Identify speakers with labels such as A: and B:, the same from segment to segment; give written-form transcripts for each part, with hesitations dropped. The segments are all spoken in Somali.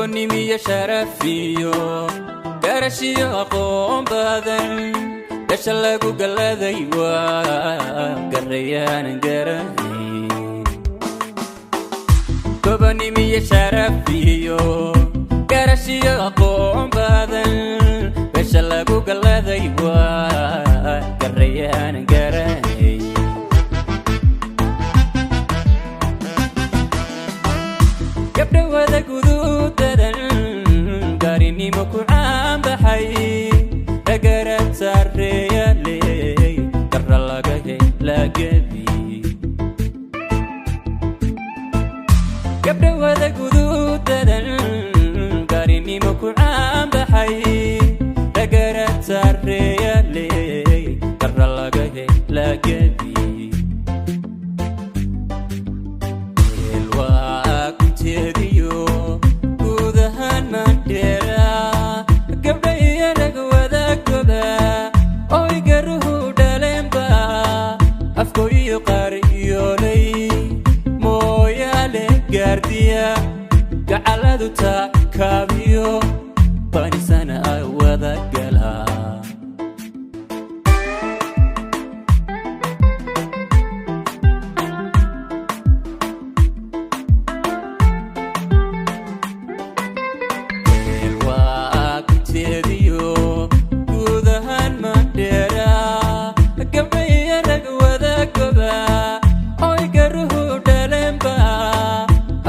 A: gobonnimiyo sharafiyo garashiyo aqoon badan gasha lagu galaday waa garayaan garanay gobonnimiyo sharafiyo garashiyo aqoon badan gasha lagu galaday waa garayaan garanay gabdha wada guduudadan garinimo ku caan baxay ragaraad sarreeyaley garra laga hela gebi gabdha wada guduudadan garinimo ku caan baxay ragaraad sarreeyaley garra laga hela gebi gudahan mandheera gabdha iyo rag wada goba oy garuhu dhalenba afko iyo qaariyoolay mooyaale gaardiya gacaladu takaabiyo banisana ay wada galaa gudahan mandheera gabdha iyo rag wada goba oy garuhu dhalenba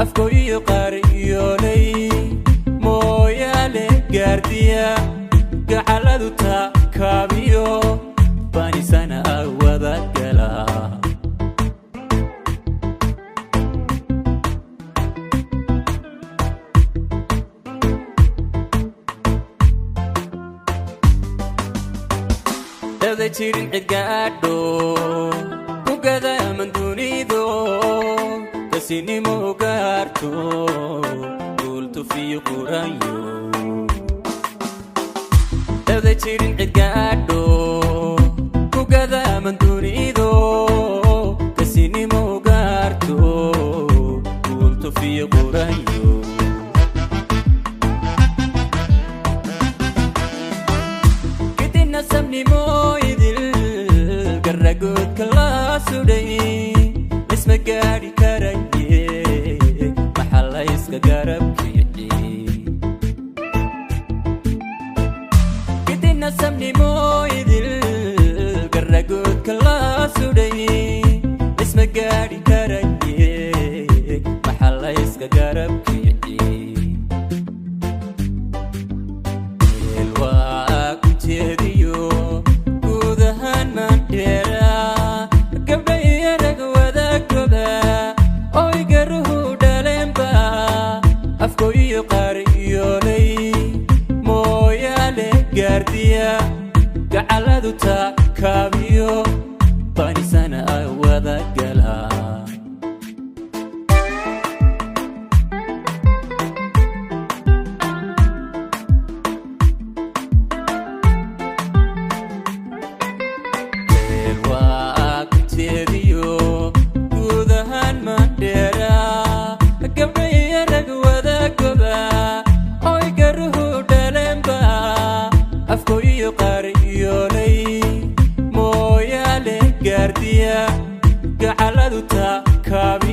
A: afko iyo qaariyoolay mooyaale gaardiya gacaladu takaabiyo banisana ay wada galaa dawda jirin cid gaadho ku gadaaman dunido kasinimo gaarto duultufiyo qurayo dawda jirin cid gaadho ku gadaaman dunido kasinimo gaarto duultufiyo qurayo samnimo idil garagoodka la sudhay isma gaadhi karaye maxaa la iska garabkici kidina samnimo idil garagoodka la sudhay isma gaadhi karaye maxaa la iska garabkici gudahan mandheera gabdha iyo rag wada goba oy garuhu dhalenba afko iyo qaariyoolay mooyaale gaardiya gacaladu takaabiyo banisana ay wada galaa gudahan mandheera gabdha iyo rag wada goba oy garuhu dhalenba afko iyo qaariyoolay mooyaale gaardiya gacaladu takaabiyo